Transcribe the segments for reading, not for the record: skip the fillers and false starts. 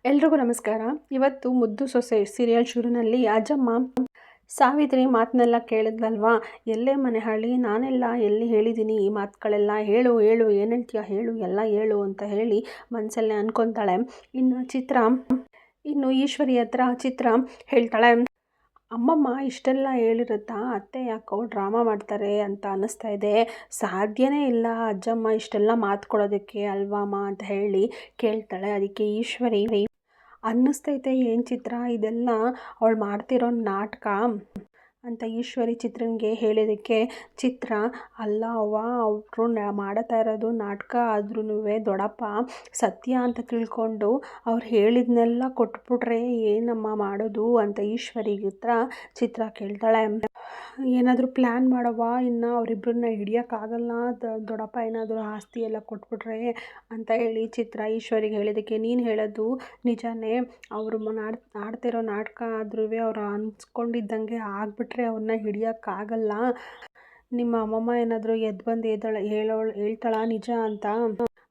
ಎಲ್ರಿಗೂ ನಮಸ್ಕಾರ. ಇವತ್ತು ಮುದ್ದು ಸೊಸೆ ಸೀರಿಯಲ್ ಶುರುನಲ್ಲಿ ಅಜ್ಜಮ್ಮ ಸಾವಿತ್ರಿ ಮಾತನ್ನೆಲ್ಲ ಕೇಳಿದ್ಲಲ್ವಾ, ಎಲ್ಲೇ ಮನೆ ಹಾಳಿ ನಾನೆಲ್ಲ ಎಲ್ಲಿ ಹೇಳಿದ್ದೀನಿ ಈ ಮಾತುಗಳೆಲ್ಲ, ಹೇಳು ಹೇಳು ಏನು ಹೇಳ್ತೀಯ ಹೇಳು ಎಲ್ಲ ಹೇಳು ಅಂತ ಹೇಳಿ ಮನಸ್ಸಲ್ಲೇ ಅನ್ಕೊತಾಳೆ. ಇನ್ನು ಈಶ್ವರಿ ಹತ್ರ ಚಿತ್ರ ಹೇಳ್ತಾಳೆ, ಅಮ್ಮಮ್ಮ ಇಷ್ಟೆಲ್ಲ ಹೇಳಿರುತ್ತಾ, ಅತ್ತೆ ಯಾಕೋ ಡ್ರಾಮಾ ಮಾಡ್ತಾರೆ ಅಂತ ಅನ್ನಿಸ್ತಾ ಇದೆ, ಸಾಧ್ಯನೇ ಇಲ್ಲ ಅಜ್ಜಮ್ಮ ಇಷ್ಟೆಲ್ಲ ಮಾತು ಕೊಡೋದಕ್ಕೆ ಅಲ್ವಮ್ಮ ಅಂತ ಹೇಳಿ ಕೇಳ್ತಾಳೆ. ಅದಕ್ಕೆ ಈಶ್ವರಿ, ಅನ್ನಿಸ್ತೈತೆ ಏನು ಚಿತ್ರ ಇದೆಲ್ಲ ಅವಳು ಮಾಡ್ತಿರೋ ನಾಟಕ ಅಂತ ಈಶ್ವರಿ ಚಿತ್ರನಿಗೆ ಹೇಳಿದ್ದಕ್ಕೆ ಚಿತ್ರ, ಅಲ್ಲ ಅವ್ವ ಅವರು ಮಾಡ್ತಾ ಇರೋದು ನಾಟಕ ಆದ್ರೂ ದೊಡ್ಡಪ್ಪ ಸತ್ಯ ಅಂತ ತಿಳ್ಕೊಂಡು ಅವ್ರು ಹೇಳಿದ್ನೆಲ್ಲ ಕೊಟ್ಬಿಟ್ರೆ ಏನಮ್ಮ ಮಾಡೋದು ಅಂತ ಈಶ್ವರಿಗೆ ಚಿತ್ರ ಕೇಳ್ತಾಳೆ. ಏನಾದರೂ ಪ್ಲ್ಯಾನ್ ಮಾಡವ್ವ, ಇನ್ನು ಅವರಿಬ್ಬರನ್ನ ಹಿಡಿಯೋಕ್ಕಾಗಲ್ಲ, ದೊಡ್ಡಪ್ಪ ಏನಾದರೂ ಆಸ್ತಿ ಎಲ್ಲ ಕೊಟ್ಬಿಟ್ರೆ ಅಂತ ಹೇಳಿ ಚಿತ್ರ ಈಶ್ವರಿಗೆ ಹೇಳಿದ್ದಕ್ಕೆ, ನೀನು ಹೇಳೋದು ನಿಜಾನೇ, ಅವರು ಆಡ್ತಿರೋ ನಾಟಕ ಆದ್ರೂ ಅವ್ರು ಅನ್ಸ್ಕೊಂಡಿದ್ದಂಗೆ ಆಗಿಬಿಟ್ರೆ ಅವ್ರನ್ನ ಹಿಡಿಯೋಕ್ಕಾಗಲ್ಲ, ನಿಮ್ಮ ಅಮ್ಮಮ್ಮ ಏನಾದರೂ ಎದ್ದು ಬಂದು ಹೇಳ್ತಾಳ ನಿಜ ಅಂತ,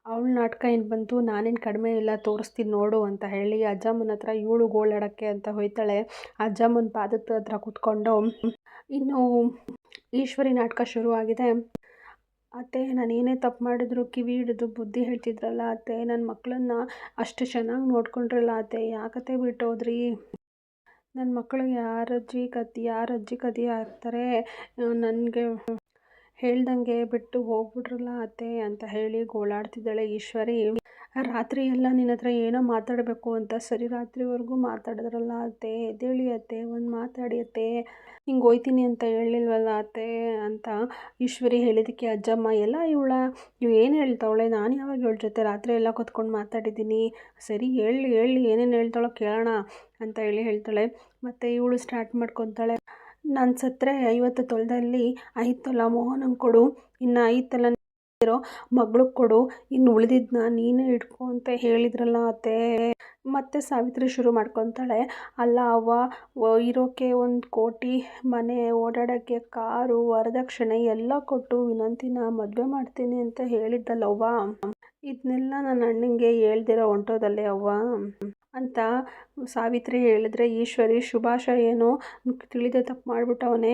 ಅವಳ ನಾಟಕ ಏನು ಬಂತು, ನಾನೇನು ಕಡಿಮೆ ಇಲ್ಲ ತೋರಿಸ್ತೀನಿ ನೋಡು ಅಂತ ಹೇಳಿ ಅಜ್ಜಮ್ಮನ ಹತ್ರ ಇವಳು ಗೋಳಾಡೋಕ್ಕೆ ಅಂತ ಹೋಯ್ತಾಳೆ. ಅಜ್ಜಮ್ಮನ ಪಾದದ ಹತ್ರ ಕೂತ್ಕೊಂಡು ಇನ್ನು ಈಶ್ವರಿ ನಾಟಕ ಶುರುವಾಗಿದೆ. ಅತ್ತೆ, ನಾನು ಏನೇ ತಪ್ಪು ಮಾಡಿದ್ರು ಕಿವಿ ಹಿಡಿದು ಬುದ್ಧಿ ಹೇಳ್ತಿದ್ರಲ್ಲ ಅತ್ತೆ, ನನ್ನ ಮಕ್ಕಳನ್ನ ಅಷ್ಟು ಚೆನ್ನಾಗಿ ನೋಡ್ಕೊಂಡ್ರಲ್ಲ ಅತ್ತೆ, ಯಾಕತ್ತೆ ಬಿಟ್ಟೋದ್ರಿ, ನನ್ನ ಮಕ್ಕಳು ಯಾರ ಅಜ್ಜಿ ಕದಿ ಆಗ್ತಾರೆ, ನನಗೆ ಹೇಳ್ದಂಗೆ ಬಿಟ್ಟು ಹೋಗ್ಬಿಟ್ರಲ್ಲ ಅತ್ತೆ ಅಂತ ಹೇಳಿ ಗೋಳಾಡ್ತಿದ್ದಾಳೆ ಈಶ್ವರಿ. ರಾತ್ರಿ ಎಲ್ಲ ನಿನ್ನ ಹತ್ರ ಏನೋ ಮಾತಾಡಬೇಕು ಅಂತ ಸರಿ ರಾತ್ರಿವರೆಗೂ ಮಾತಾಡಿದ್ರಲ್ಲ ಅತ್ತೆ, ಎದ್ದೇಳಿ ಅತ್ತೆ, ಒಂದು ಮಾತಾಡಿ ಅತ್ತೆ, ಹಿಂಗೆ ಹೋಯ್ತೀನಿ ಅಂತ ಹೇಳಿಲ್ವಲ್ಲ ಅತ್ತೆ ಅಂತ ಈಶ್ವರಿ ಹೇಳಿದ್ದಕ್ಕೆ ಅಜ್ಜಮ್ಮ, ಎಲ್ಲ ಇವು ಏನು ಹೇಳ್ತಾವಳೆ, ನಾನು ಯಾವಾಗ ಇವಳ ಜೊತೆ ರಾತ್ರಿ ಎಲ್ಲ ಕೂತ್ಕೊಂಡು ಮಾತಾಡಿದ್ದೀನಿ, ಸರಿ ಹೇಳಿ ಏನೇನು ಹೇಳ್ತಾಳೋ ಕೇಳೋಣ ಅಂತ ಹೇಳ್ತಾಳೆ. ಮತ್ತು ಇವಳು ಸ್ಟಾರ್ಟ್ ಮಾಡ್ಕೊತಾಳೆ, ನಾನು ಸತ್ತರೆ 50 ತೊಲದಲ್ಲಿ 5 ತೊಲ ಮೋಹನಂಗೆ ಕೊಡು, ಇನ್ನು 5 ತೊಲ ಇರೋ ಮಗಳಿಗೆ ಕೊಡು, ಇನ್ನು ಉಳಿದಿದ್ದನ್ನ ನೀನೇ ಇಟ್ಕೊ ಅಂತ ಹೇಳಿದ್ರಲ್ಲ ಅತ್ತೆ. ಮತ್ತೆ ಸಾವಿತ್ರಿ ಶುರು ಮಾಡ್ಕೊತಾಳೆ, ಅಲ್ಲ ಅವ್ವ, ಇರೋಕ್ಕೆ 1 ಕೋಟಿ, ಮನೆ, ಓಡಾಡೋಕ್ಕೆ ಕಾರು, ವರದಕ್ಷಿಣೆ ಎಲ್ಲ ಕೊಟ್ಟು ವಿನಂತಿನ ಮದುವೆ ಮಾಡ್ತೀನಿ ಅಂತ ಹೇಳಿದ್ದಲ್ಲವ್ವ, ಇದನ್ನೆಲ್ಲ ನನ್ನ ಅಣ್ಣಂಗೆ ಹೇಳ್ದಿರ ಹೊಂಟೋದಲ್ಲೇ ಅವ್ವ ಅಂತ ಸಾವಿತ್ರಿ ಹೇಳಿದ್ರೆ, ಈಶ್ವರಿ, ಶುಭಾಶಯನೋ ತಿಳಿದೇ ತಪ್ಪು ಮಾಡಿಬಿಟ್ಟವನೇ,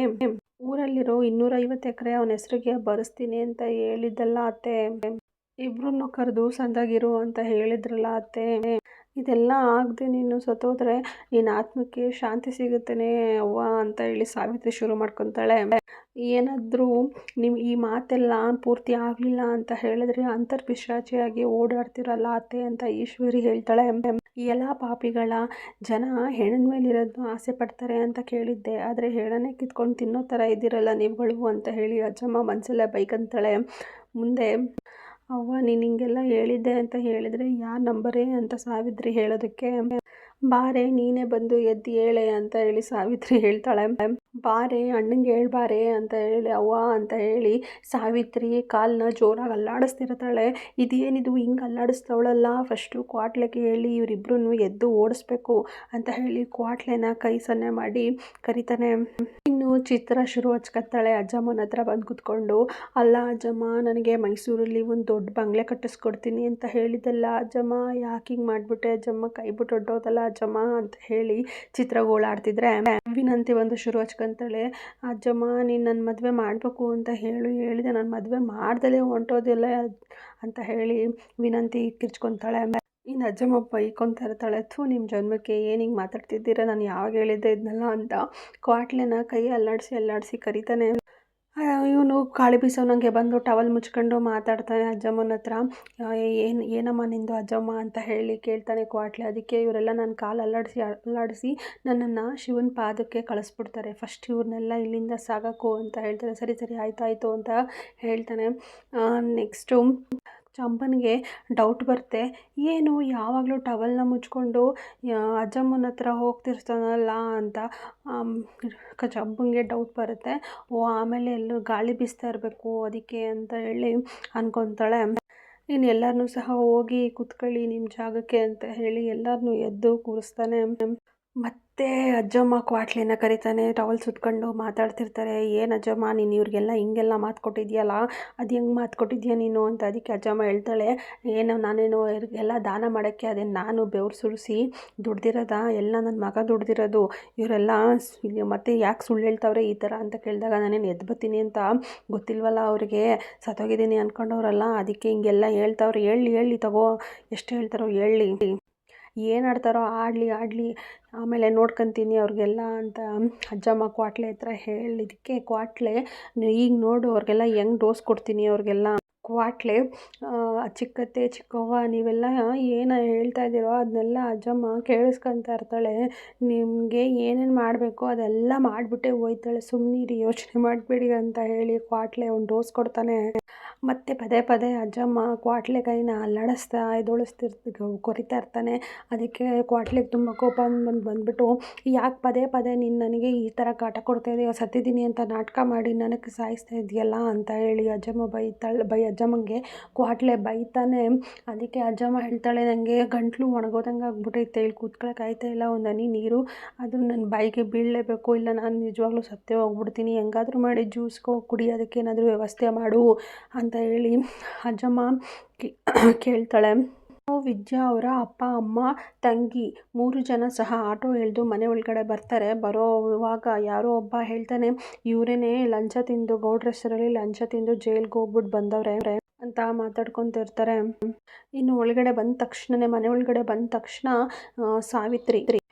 ಊರಲ್ಲಿರೋ 250 ಎಕರೆ ಅವನ ಹೆಸರಿಗೆ ಬರೆಸ್ತೀನಿ ಅಂತ ಹೇಳಿದ್ದಲ್ಲ ಅತ್ತೆ, ಇಬ್ಬರನ್ನು ಕರೆದು ಸಂದಾಗಿರು ಅಂತ ಹೇಳಿದ್ರಲ್ಲ ಅತ್ತೆ, ಇದೆಲ್ಲ ಆಗದೆ ನೀನು ಸತ್ತೋದ್ರೆ ನಿನ್ನ ಆತ್ಮಕ್ಕೆ ಶಾಂತಿ ಸಿಗುತ್ತೇನೆ ಅವ್ವ ಅಂತ ಹೇಳಿ ಸಾವಿತ್ರಿ ಶುರು ಮಾಡ್ಕೊತಾಳೆ. ಏನಾದರೂ ನೀವು ಈ ಮಾತೆಲ್ಲ ಪೂರ್ತಿ ಆಗಲಿಲ್ಲ ಅಂತ ಹೇಳಿದ್ರೆ ಅಂತರ್ಪಿಶಾಚಿಯಾಗಿ ಓಡಾಡ್ತಿರಲ್ಲ ಅತ್ತೆ ಅಂತ ಈಶ್ವರಿ ಹೇಳ್ತಾಳೆ. ಎಲ್ಲ ಪಾಪಿಗಳ ಜನ ಹೆಣ್ಣಿನ ಮೇಲಿರೋದನ್ನ ಆಸೆ ಪಡ್ತಾರೆ ಅಂತ ಕೇಳಿದ್ದೆ, ಆದರೆ ಹೆಣ್ಣನ್ನೇ ಕಿತ್ಕೊಂಡು ತಿನ್ನೋ ಥರ ಇದ್ದೀರಲ್ಲ ನೀವುಗಳು ಅಂತ ಹೇಳಿ ಅಜ್ಜಮ್ಮ ಮನಸ್ಸಲ್ಲೇ ಬೈಕಂತಾಳೆ. ಮುಂದೆ, ಅವ್ವ ನೀನು ಹಿಂಗೆಲ್ಲ ಹೇಳಿದ್ದೆ ಅಂತ ಹೇಳಿದರೆ ಯಾರು ನಂಬರೇ ಅಂತ ಸಾವಿತ್ರಿ ಹೇಳೋದಕ್ಕೆ, ಬಾರೆ ನೀನೇ ಬಂದು ಎದ್ದು ಹೇಳೆ ಅಂತ ಹೇಳಿ ಸಾವಿತ್ರಿ ಹೇಳ್ತಾಳೆ. ಬಾರೆ ಅಣ್ಣಂಗೆ ಹೇಳ್ಬಾರೆ ಅಂತ ಹೇಳಿ ಅವ್ವ ಅಂತ ಹೇಳಿ ಸಾವಿತ್ರಿ ಕಾಲನ್ನ ಜೋರಾಗಿ ಅಲ್ಲಾಡಿಸ್ತಿರ್ತಾಳೆ. ಇದೇನಿದು ಹಿಂಗೆ ಅಲ್ಲಾಡಿಸ್ತವಳಲ್ಲ, ಫಸ್ಟು ಕ್ವಾಟ್ಲೆಗೆ ಹೇಳಿ ಇವರಿಬ್ರು ಎದ್ದು ಓಡಿಸ್ಬೇಕು ಅಂತ ಹೇಳಿ ಕ್ವಾಟ್ಲೆನ ಕೈ ಸನ್ನೆ ಮಾಡಿ ಕರಿತಾನೆ. ಇನ್ನು ಚಿತ್ರ ಶುರು ಹಚ್ಕೊತಾಳೆ ಅಜ್ಜಮ್ಮನ ಹತ್ರ ಬಂದು ಕೂತ್ಕೊಂಡು, ಅಲ್ಲ ಅಜ್ಜಮ್ಮ, ನನಗೆ ಮೈಸೂರಲ್ಲಿ ಒಂದು ದೊಡ್ಡ ಬಂಗ್ಲೆ ಕಟ್ಟಿಸ್ಕೊಡ್ತೀನಿ ಅಂತ ಹೇಳಿದ್ದಲ್ಲ ಅಜ್ಜಮ್ಮ, ಯಾಕೆ ಹಿಂಗೆ ಮಾಡಿಬಿಟ್ಟೆ ಅಜ್ಜಮ್ಮ, ಕೈ ಬಿಟ್ಟು ಹೊಟ್ಟೋದಲ್ಲ ಅಜ್ಜಮ್ಮ ಅಂತ ಹೇಳಿ ಚಿತ್ರಗೋಳಾಡ್ತಿದ್ರೆ ವಿನಂತಿ ಒಂದು ಶುರು ಹಚ್ಕೊಂತಾಳೆ. ಅಜ್ಜಮ್ಮ, ನೀನು ನನ್ನ ಮದುವೆ ಮಾಡಬೇಕು ಅಂತ ಹೇಳಿದೆ, ನಾನು ಮದುವೆ ಮಾಡ್ದಲೇ ಹೊಂಟೋದಿಲ್ಲ ಅಂತ ಹೇಳಿ ವಿನಂತಿ ಕಿರ್ಚ್ಕೊತಾಳೆ. ಇನ್ನು ಅಜ್ಜಮ್ಮ ಬೈಕೊತಾ ಇರ್ತಾಳೆ, ನಿಮ್ಮ ಜನ್ಮಕ್ಕೆ ಏನು ಹಿಂಗೆ ಮಾತಾಡ್ತಿದ್ದೀರ, ನಾನು ಯಾವಾಗ ಹೇಳಿದ್ದೆ ಇದನ್ನೆಲ್ಲ ಅಂತ ಕ್ವಾಟ್ಲೆನ ಕೈ ಅಲ್ಲಾಡಿಸಿ ಕರಿತಾನೆ. ಇವನು ಗಾಳಿ ಬೀಸೋನಂಗೆ ಬಂದು ಟವಲ್ ಮುಚ್ಕೊಂಡು ಮಾತಾಡ್ತಾನೆ ಅಜ್ಜಮ್ಮನ ಹತ್ರ. ಏನಮ್ಮ ನಿಂದು ಅಜ್ಜಮ್ಮ ಅಂತ ಹೇಳಿ ಕೇಳ್ತಾನೆ ಕ್ವಾಟ್ಲೆ. ಅದಕ್ಕೆ ಇವರೆಲ್ಲ ನನ್ನ ಕಾಲು ಅಲ್ಲಾಡಿಸಿ ನನ್ನನ್ನು ಶಿವನ ಪಾದಕ್ಕೆ ಕಳಿಸ್ಬಿಡ್ತಾರೆ, ಫಸ್ಟ್ ಇವ್ರನ್ನೆಲ್ಲ ಇಲ್ಲಿಂದ ಸಾಗಕು ಅಂತ ಹೇಳ್ತಾರೆ. ಸರಿ ಆಯಿತು ಅಂತ ಹೇಳ್ತಾನೆ. ನೆಕ್ಸ್ಟು ಚಂಪನಿಗೆ ಡೌಟ್ ಬರುತ್ತೆ, ಏನು ಯಾವಾಗಲೂ ಟವಲ್ನ ಮುಚ್ಕೊಂಡು ಅಜ್ಜಮ್ಮನ ಹತ್ರ ಹೋಗ್ತಿರ್ತಾನಲ್ಲ ಅಂತ ಚಂಪಂಗೆ ಡೌಟ್ ಬರುತ್ತೆ. ಆಮೇಲೆ ಎಲ್ಲೂ ಗಾಳಿ ಬೀಸ್ತಾ ಇರಬೇಕು ಅದಕ್ಕೆ ಅಂತ ಹೇಳಿ ಅನ್ಕೊತಾಳೆ. ಇನ್ನು ಎಲ್ಲರನ್ನೂ ಸಹ ಹೋಗಿ ಕೂತ್ಕೊಳ್ಳಿ ನಿಮ್ಮ ಜಾಗಕ್ಕೆ ಅಂತ ಹೇಳಿ ಎಲ್ಲರನ್ನೂ ಎದ್ದು ಕೂರಿಸ್ತಾನೆ. ಮತ್ತೆ ಅಜ್ಜಮ್ಮ ಕ್ವಾಟ್ಲೆನ ಕರಿತಾನೆ, ಟವಲ್ ಸುತ್ಕೊಂಡು ಮಾತಾಡ್ತಿರ್ತಾರೆ. ಏನು ಅಜ್ಜಮ್ಮ ನೀನು ಇವ್ರಿಗೆಲ್ಲ ಹಿಂಗೆಲ್ಲ ಮಾತು ಕೊಟ್ಟಿದ್ಯಲ್ಲ, ಅದು ಹೆಂಗೆ ಮಾತು ಕೊಟ್ಟಿದ್ಯಾ ನೀನು ಅಂತ. ಅದಕ್ಕೆ ಅಜ್ಜಮ್ಮ ಹೇಳ್ತಾಳೆ, ಏನು ನಾನೇನು ಇವ್ರಿಗೆಲ್ಲ ದಾನ ಮಾಡೋಕ್ಕೆ ಅದೇನು ನಾನು ಬೆವ್ರು ಸುರಿಸಿ ದುಡ್ದಿರೋದಾ? ಎಲ್ಲ ನನ್ನ ಮಗ ದುಡ್ದಿರೋದು. ಇವರೆಲ್ಲ ಮತ್ತೆ ಯಾಕೆ ಸುಳ್ಳು ಹೇಳ್ತಾವ್ರೆ ಈ ಥರ ಅಂತ ಕೇಳಿದಾಗ, ನಾನೇನು ಎದ್ದು ಬರ್ತೀನಿ ಅಂತ ಗೊತ್ತಿಲ್ವಲ್ಲ ಅವ್ರಿಗೆ, ಸತ್ತೋಗಿದ್ದೀನಿ ಅಂದ್ಕೊಂಡವ್ರಲ್ಲ, ಅದಕ್ಕೆ ಹಿಂಗೆಲ್ಲ ಹೇಳ್ತಾವ್ರೆ. ಹೇಳಿ ತಗೋ, ಎಷ್ಟು ಹೇಳ್ತಾರೋ ಹೇಳಿ, ಏನು ಆಡ್ತಾರೋ ಆಡಲಿ, ಆಮೇಲೆ ನೋಡ್ಕೊತೀನಿ ಅವ್ರಿಗೆಲ್ಲ ಅಂತ ಅಜ್ಜಮ್ಮ ಕ್ವಾಟ್ಲೆ ಹತ್ರ ಹೇಳಿದ್ದಕ್ಕೆ, ಕ್ವಾಟ್ಲೆ ಈಗ ನೋಡು ಅವ್ರಿಗೆಲ್ಲ ಹೆಂಗೆ ಡೋಸ್ ಕೊಡ್ತೀನಿ ಅವ್ರಿಗೆಲ್ಲ. ಕ್ವಾಟ್ಲೆ ಚಿಕ್ಕತ್ತೆ ಚಿಕ್ಕವ್ವ ನೀವೆಲ್ಲ ಏನು ಹೇಳ್ತಾ ಇದ್ದೀರೋ ಅದನ್ನೆಲ್ಲ ಅಜ್ಜಮ್ಮ ಕೇಳಿಸ್ಕೊತಾ ಇರ್ತಾಳೆ. ನಿಮಗೆ ಏನೇನು ಮಾಡಬೇಕೋ ಅದೆಲ್ಲ ಮಾಡಿಬಿಟ್ಟೆ ಹೋಯ್ತಾಳೆ, ಸುಮ್ಮನಿರಿ ಯೋಚನೆ ಮಾಡಬೇಡಿ ಅಂತ ಹೇಳಿ ಕ್ವಾಟ್ಲೆ ಒಂದು ಡೋಸ್ ಕೊಡ್ತಾನೆ. ಮತ್ತು ಪದೇ ಅಜ್ಜಮ್ಮ ಕ್ವಾಟ್ಲೆ ಕೈನ ಅಲ್ಲಾಡಿಸ್ತಾ ಕೊರಿತಾ ಇರ್ತಾನೆ. ಅದಕ್ಕೆ ಕ್ವಾಟ್ಲೆಗೆ ತುಂಬ ಕೋಪ ಬಂದುಬಿಟ್ಟು, ಯಾಕೆ ಪದೇ ನೀನು ನನಗೆ ಈ ಥರ ಕಾಟ ಕೊಡ್ತಾ ಇದೆಯಾ, ಸತ್ತಿದ್ದೀನಿ ಅಂತ ನಾಟಕ ಮಾಡಿ ನನಗೆ ಸಾಯಿಸ್ತಾ ಇದೆಯಲ್ಲ ಅಂತ ಹೇಳಿ ಅಜ್ಜಮ್ಮ ಅಜ್ಜಮ್ಮಂಗೆ ಕ್ವಾಟ್ಲೆ ಬೈತಾನೆ. ಅದಕ್ಕೆ ಅಜ್ಜಮ್ಮ ಹೇಳ್ತಾಳೆ, ನನಗೆ ಗಂಟ್ಲು ಒಣಗೋದಂಗೆ ಆಗ್ಬಿಟ್ಟೈತೆ, ಇಲ್ಲಿ ಕೂತ್ಕೊಳ್ಳೋಕೆ ಇಲ್ಲ, ಒಂದು ಹನಿ ನೀರು ಅದು ನನ್ನ ಬಾಯಿಗೆ ಬೀಳಲೇಬೇಕು, ಇಲ್ಲ ನಾನು ನಿಜವಾಗ್ಲೂ ಸತ್ತೇ ಹೋಗ್ಬಿಡ್ತೀನಿ, ಹೆಂಗಾದರೂ ಮಾಡಿ ಜ್ಯೂಸ್ಗೋ ಕುಡಿಯೋದಕ್ಕೆ ಏನಾದರೂ ವ್ಯವಸ್ಥೆ ಮಾಡು ಅಂತ ಹೇಳಿ ಅಜ್ಜಮ್ಮ ಕೇಳ್ತಾಳೆ. ವಿದ್ಯಾ ಅವರ ಅಪ್ಪ ಅಮ್ಮ ತಂಗಿ 3 ಜನ ಸಹ ಆಟೋ ಎಳೆದು ಮನೆ ಒಳಗಡೆ ಬರ್ತಾರೆ. ಬರೋವಾಗ ಯಾರೋ ಒಬ್ಬ ಹೇಳ್ತಾನೆ, ಇವರೇನೆ ಲಂಚ ತಿಂದು ಗೌಡ್ರ ಹೆಸರಲ್ಲಿ ಲಂಚ ತಿಂದು ಜೈಲ್ಗೆ ಹೋಗ್ಬಿಟ್ಟು ಬಂದವ್ರೆ ಅಂತ ಮಾತಾಡ್ಕೊತಿರ್ತಾರೆ. ಇನ್ನು ಮನೆ ಒಳಗಡೆ ಬಂದ ತಕ್ಷಣ ಸಾವಿತ್ರಿ,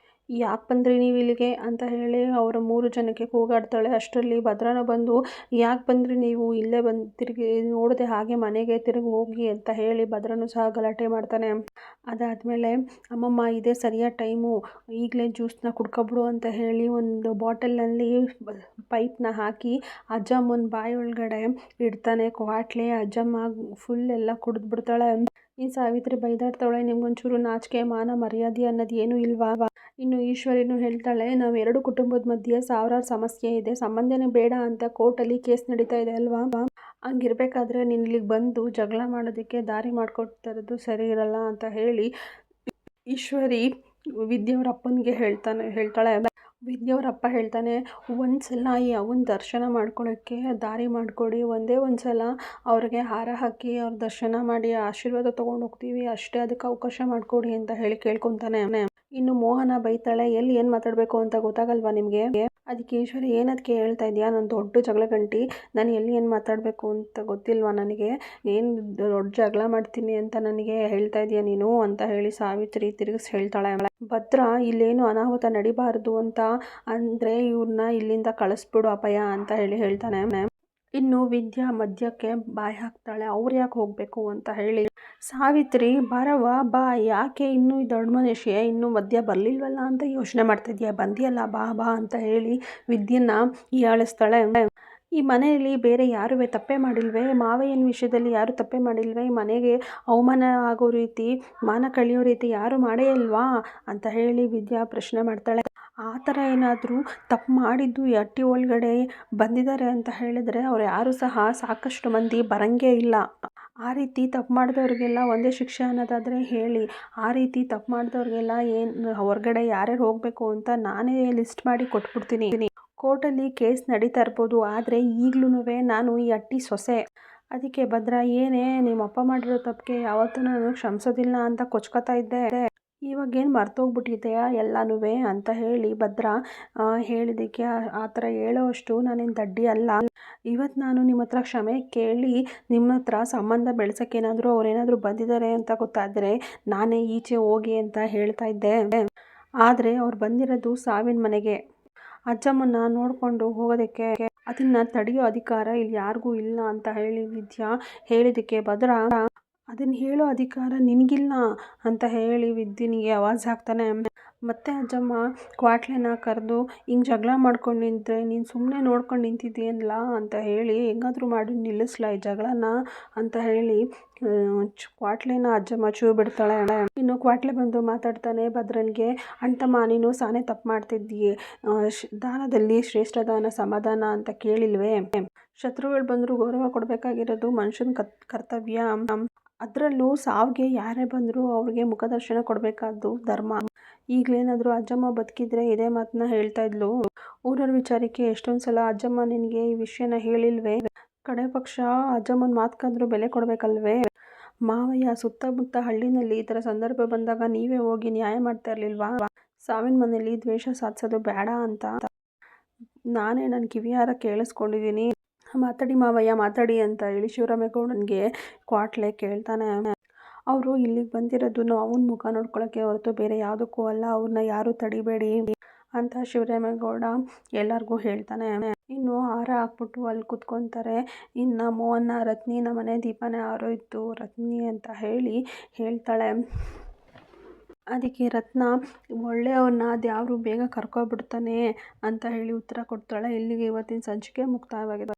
ಯಾಕೆ ಬಂದ್ರಿ ನೀವು ಇಲ್ಲಿಗೆ ಅಂತ ಹೇಳಿ ಅವರ 3 ಜನಕ್ಕೆ ಕೂಗಾಡ್ತಾಳೆ. ಅಷ್ಟರಲ್ಲಿ ಭದ್ರನ ಬಂದು, ಯಾಕೆ ಬಂದ್ರಿ ನೀವು, ಇಲ್ಲೇ ಬಂದು ತಿರುಗಿ ನೋಡದೆ ಹಾಗೆ ಮನೆಗೆ ತಿರುಗಿ ಹೋಗಿ ಅಂತ ಹೇಳಿ ಭದ್ರನು ಸಹ ಗಲಾಟೆ ಮಾಡ್ತಾನೆ. ಅದಾದಮೇಲೆ ಅಮ್ಮಮ್ಮ ಇದೇ ಸರಿಯಾದ ಟೈಮು, ಈಗಲೇ ಜ್ಯೂಸನ್ನ ಕುಡ್ಕೊಬಿಡು ಅಂತ ಹೇಳಿ ಒಂದು ಬಾಟಲ್ನಲ್ಲಿ ಪೈಪ್ನ ಹಾಕಿ ಅಜ್ಜಮ್ಮನ ಬಾಯಿ ಒಳಗಡೆ ಇಡ್ತಾನೆ ಕ್ವಾಟ್ಲೆ. ಅಜ್ಜಮ್ಮ ಫುಲ್ ಎಲ್ಲ ಕುಡಿದ್ಬಿಡ್ತಾಳೆ. ಇನ್ನು ಸಾವಿತ್ರಿ ಬೈದಾಡ್ತಾಳೆ, ನಿಮ್ಗೊಂಚೂರು ನಾಚಿಕೆ ಮಾನ ಮರ್ಯಾದೆ ಅನ್ನೋದು ಏನೂ ಇಲ್ವಾ. ಇನ್ನು ಈಶ್ವರಿನೂ ಹೇಳ್ತಾಳೆ, ನಾವು 2 ಕುಟುಂಬದ ಮಧ್ಯೆ ಸಾವಿರಾರು ಸಮಸ್ಯೆ ಇದೆ, ಸಂಬಂಧನೇ ಬೇಡ ಅಂತ ಕೋರ್ಟಲ್ಲಿ ಕೇಸ್ ನಡೀತಾ ಇದೆ ಅಲ್ವಾ. ಹಂಗಿರ್ಬೇಕಾದ್ರೆ ನೀನು ಇಲ್ಲಿಗೆ ಬಂದು ಜಗಳ ಮಾಡೋದಕ್ಕೆ ದಾರಿ ಮಾಡಿಕೊಡ್ತಾ ಇರೋದು ಸರಿ ಇರಲ್ಲ ಅಂತ ಹೇಳಿ ಈಶ್ವರಿ ವಿದ್ಯೆಯವ್ರ ಅಪ್ಪನಿಗೆ ಹೇಳ್ತಾಳೆ. ವಿದ್ಯೆಯವ್ರಪ್ಪ ಹೇಳ್ತಾನೆ, ಒಂದು ಸಲ ಈ ಅವನ ದರ್ಶನ ಮಾಡ್ಕೊಳ್ಳೋಕ್ಕೆ ದಾರಿ ಮಾಡಿಕೊಡಿ, ಒಂದೇ ಒಂದು ಸಲ ಅವ್ರಿಗೆ ಹಾರ ಹಾಕಿ ಅವ್ರ ದರ್ಶನ ಮಾಡಿ ಆಶೀರ್ವಾದ ತೊಗೊಂಡು ಹೋಗ್ತೀವಿ ಅಷ್ಟೇ, ಅದಕ್ಕೆ ಅವಕಾಶ ಮಾಡಿಕೊಡಿ ಅಂತ ಹೇಳಿ ಕೇಳ್ಕೊತಾನೆ. ಇನ್ನು ಮೋಹನ ಬೈತಾಳೆ, ಎಲ್ಲಿ ಏನು ಮಾತಾಡಬೇಕು ಅಂತ ಗೊತ್ತಾಗಲ್ವಾ ನಿಮಗೆ. ಅದಕ್ಕೆ ಈಶ್ವರಿ, ಏನದಕ್ಕೆ ಹೇಳ್ತಾ ಇದೆಯಾ, ನಾನು ದೊಡ್ಡ ಜಗಳ ಗಂಟಿ, ನಾನು ಎಲ್ಲಿ ಏನು ಮಾತಾಡಬೇಕು ಅಂತ ಗೊತ್ತಿಲ್ವಾ ನನಗೆ, ಏನು ದೊಡ್ಡ ಜಗಳ ಮಾಡ್ತೀನಿ ಅಂತ ನನಗೆ ಹೇಳ್ತಾ ಇದೆಯಾ ನೀನು ಅಂತ ಹೇಳಿ ಸಾವಿತ್ರಿ ತಿರುಗಿಸಿ ಹೇಳ್ತಾಳೆ. ಭದ್ರ, ಇಲ್ಲೇನು ಅನಾಹುತ ನಡಿಬಾರ್ದು ಅಂತ ಅಂದರೆ ಇವ್ರನ್ನ ಇಲ್ಲಿಂದ ಕಳಿಸ್ಬಿಡು ಅಪಾಯ ಅಂತ ಹೇಳ್ತಾನೆ. ಇನ್ನು ವಿದ್ಯಾ ಮದ್ಯಕ್ಕೆ ಬಾಯಿ ಹಾಕ್ತಾಳೆ. ಅವ್ರು ಯಾಕೆ ಹೋಗಬೇಕು ಅಂತ ಹೇಳಿ ಸಾವಿತ್ರಿ, ಬಾರವ್ವ ಬಾ, ಯಾಕೆ ಇನ್ನೂ ಈ ದೊಡ್ಡ ಮನುಷ್ಯ ಇನ್ನೂ ಮದ್ಯ ಬರಲಿಲ್ವಲ್ಲ ಅಂತ ಯೋಚನೆ ಮಾಡ್ತಿದ್ಯಾ, ಬಂದಿಯಲ್ಲ ಬಾ ಅಂತ ಹೇಳಿ ವಿದ್ಯೆನ ಹೀಯಾಳಿಸ್ತಾಳೆ. ಈ ಮನೆಯಲ್ಲಿ ಬೇರೆ ಯಾರೂ ತಪ್ಪೇ ಮಾಡಿಲ್ವೇ, ಮಾವಯ್ಯನ ವಿಷಯದಲ್ಲಿ ಯಾರೂ ತಪ್ಪೇ ಮಾಡಿಲ್ವೇ, ಈ ಮನೆಗೆ ಅವಮಾನ ಆಗೋ ರೀತಿ ಮಾನ ಕಳಿಯೋ ರೀತಿ ಯಾರೂ ಮಾಡೇ ಇಲ್ವಾ ಅಂತ ಹೇಳಿ ವಿದ್ಯಾ ಪ್ರಶ್ನೆ ಮಾಡ್ತಾಳೆ. ಆ ಥರ ಏನಾದರೂ ತಪ್ಪು ಮಾಡಿದ್ದು ಈ ಹಟ್ಟಿ ಒಳಗಡೆ ಬಂದಿದ್ದಾರೆ ಅಂತ ಹೇಳಿದ್ರೆ ಅವ್ರು ಯಾರೂ ಸಹ ಸಾಕಷ್ಟು ಮಂದಿ ಬರಂಗೇ ಇಲ್ಲ. ಆ ರೀತಿ ತಪ್ಪು ಮಾಡಿದವ್ರಿಗೆಲ್ಲ ಒಂದೇ ಶಿಕ್ಷೆ ಅನ್ನೋದಾದರೆ ಹೇಳಿ, ಆ ರೀತಿ ತಪ್ಪು ಮಾಡಿದವ್ರಿಗೆಲ್ಲ ಏನು ಹೊರಗಡೆ ಯಾರ್ಯಾರು ಹೋಗಬೇಕು ಅಂತ ನಾನೇ ಲಿಸ್ಟ್ ಮಾಡಿ ಕೊಟ್ಬಿಡ್ತೀನಿ. ಕೋರ್ಟಲ್ಲಿ ಕೇಸ್ ನಡೀತಾ ಇರ್ಬೋದು, ಆದರೆ ಈಗ್ಲೂ ನಾನು ಈ ಹಟ್ಟಿ ಸೊಸೆ, ಅದಕ್ಕೆ ಭದ್ರ ಏನೇ ನಿಮ್ಮಪ್ಪ ಮಾಡಿರೋ ತಪ್ಪಿಗೆ ಯಾವತ್ತೂ ನಾನು ಕ್ಷಮಿಸೋದಿಲ್ಲ ಅಂತ ಕೊಚ್ಕೋತಾ ಇದ್ದೆ, ಇವಾಗೇನು ಮರ್ತೋಗ್ಬಿಟ್ಟಿದೆಯಾ ಎಲ್ಲನೂ ಅಂತ ಹೇಳಿ ಭದ್ರ ಹೇಳಿದ್ದಕ್ಕೆ, ಆ ಥರ ಹೇಳೋವಷ್ಟು ನಾನೇನು ದಡ್ಡಿ ಅಲ್ಲ, ಇವತ್ತು ನಾನು ನಿಮ್ಮ ಹತ್ರ ಕ್ಷಮೆ ಕೇಳಿ ನಿಮ್ಮ ಹತ್ರ ಸಂಬಂಧ ಬೆಳೆಸೋಕ್ಕೇನಾದರೂ ಅವ್ರೇನಾದರೂ ಬಂದಿದ್ದಾರೆ ಅಂತ ಗೊತ್ತಾದರೆ ನಾನೇ ಈಚೆ ಹೋಗಿ ಅಂತ ಹೇಳ್ತಾ ಇದ್ದೆ. ಆದರೆ ಅವ್ರು ಬಂದಿರೋದು ಸಾವಿನ ಮನೆಗೆ, ಅಜ್ಜಮ್ಮನ್ನ ನೋಡಿಕೊಂಡು ಹೋಗೋದಕ್ಕೆ, ಅದನ್ನು ತಡೆಯೋ ಅಧಿಕಾರ ಇಲ್ಲಿ ಯಾರಿಗೂ ಇಲ್ಲ ಅಂತ ಹೇಳಿ ವಿದ್ಯಾ ಹೇಳಿದ್ದಕ್ಕೆ ಭದ್ರ, ಅದನ್ನು ಹೇಳೋ ಅಧಿಕಾರ ನಿನಗಿಲ್ಲ ಅಂತ ಹೇಳಿ ವಿದ್ಯನಿಗೆ ಆವಾಜ್ ಹಾಕ್ತಾನೆ. ಮತ್ತೆ ಅಜ್ಜಮ್ಮ ಕ್ವಾಟ್ಲೆನ ಕರೆದು, ಹಿಂಗೆ ಜಗಳ ಮಾಡ್ಕೊಂಡು ನಿಂತರೆ ನೀನು ಸುಮ್ಮನೆ ನೋಡ್ಕೊಂಡು ನಿಂತಿದ್ದೀಯಲ್ಲ ಅಂತ ಹೇಳಿ, ಹೆಂಗಾದರೂ ಮಾಡಿ ನಿಲ್ಲಿಸ್ಲಾ ಈ ಜಗಳನ ಅಂತ ಹೇಳಿ ಕ್ವಾಟ್ಲೆನ ಅಜ್ಜಮ್ಮ ಚೂ ಬಿಡ್ತಾಳೆ. ಇನ್ನು ಕ್ವಾಟ್ಲೆ ಬಂದು ಮಾತಾಡ್ತಾನೆ ಭದ್ರನಿಗೆ, ಅಣ್ತಮ್ಮ ನೀನು ಸಾನೇ ತಪ್ಪು ಮಾಡ್ತಿದ್ದೀಯ, ದಾನದಲ್ಲಿ ಶ್ರೇಷ್ಠ ದಾನ ಸಮಾಧಾನ ಅಂತ ಕೇಳಿಲ್ವೇ, ಶತ್ರುಗಳು ಬಂದರೂ ಗೌರವ ಕೊಡಬೇಕಾಗಿರೋದು ಮನುಷ್ಯನ ಕರ್ತವ್ಯ, ಅದರಲ್ಲೂ ಸಾವಿಗೆ ಯಾರೇ ಬಂದರೂ ಅವ್ರಿಗೆ ಮುಖದರ್ಶನ ಕೊಡಬೇಕಾದ್ದು ಧರ್ಮ, ಈಗಲೇನಾದರೂ ಅಜ್ಜಮ್ಮ ಬದುಕಿದ್ರೆ ಇದೇ ಮಾತನ್ನ ಹೇಳ್ತಾ ಇದ್ಲು. ಊರವ್ರ ವಿಚಾರಕ್ಕೆ ಎಷ್ಟೊಂದು ಸಲ ಅಜ್ಜಮ್ಮ ನಿನಗೆ ಈ ವಿಷಯನ ಹೇಳಿಲ್ವೇ? ಕಡೆ ಪಕ್ಷ ಅಜ್ಜಮ್ಮನ ಮಾತ್ಕಾದ್ರೂ ಬೆಲೆ ಕೊಡಬೇಕಲ್ವೇ? ಮಾವಯ್ಯ ಸುತ್ತಮುತ್ತ ಹಳ್ಳಿನಲ್ಲಿ ಈ ಥರ ಸಂದರ್ಭ ಬಂದಾಗ ನೀವೇ ಹೋಗಿ ನ್ಯಾಯ ಮಾಡ್ತಾ ಇರಲಿಲ್ವಾ? ಸಾವಿನ ಮನೇಲಿ ದ್ವೇಷ ಸಾಧಿಸೋದು ಬೇಡ ಅಂತ ನಾನೇ ನನ್ನ ಕಿವಿಯಾರ ಕೇಳಿಸ್ಕೊಂಡಿದ್ದೀನಿ. ಮಾತಾಡಿ ಮಾವಯ್ಯ ಮಾತಾಡಿ ಅಂತ ಹೇಳಿ ಶಿವರಾಮೇಗೌಡನಿಗೆ ಕ್ವಾಟ್ಲೆ ಕೇಳ್ತಾನೆ. ಅವರು ಇಲ್ಲಿಗೆ ಬಂದಿರೋದು ಅವನ ಮುಖ ನೋಡ್ಕೊಳ್ಳೋಕ್ಕೆ ಹೊರತು ಬೇರೆ ಯಾವುದಕ್ಕೂ ಅಲ್ಲ. ಅವ್ರನ್ನ ಯಾರೂ ತಡಿಬೇಡಿ ಅಂತ ಶಿವರಾಮೇಗೌಡ ಎಲ್ಲರಿಗೂ ಹೇಳ್ತಾನೆ. ಇನ್ನು ಹಾರ ಹಾಕ್ಬಿಟ್ಟು ಅಲ್ಲಿ ಕುತ್ಕೊತಾರೆ. ಇನ್ನು ಮೋಹನ ರತ್ನಿನ ಮನೆ ದೀಪನೇ ಆರೋಯ್ತು ರತ್ನಿ ಅಂತ ಹೇಳ್ತಾಳೆ. ಅದಕ್ಕೆ ರತ್ನ ಒಳ್ಳೆಯವ್ರನ್ನ ಅದ್ಯಾರು ಬೇಗ ಕರ್ಕೊಬಿಡ್ತಾನೆ ಅಂತ ಹೇಳಿ ಉತ್ತರ ಕೊಡ್ತಾಳೆ. ಇಲ್ಲಿಗೆ ಇವತ್ತಿನ ಸಂಚಿಕೆ ಮುಕ್ತಾಯವಾಗಿದೆ.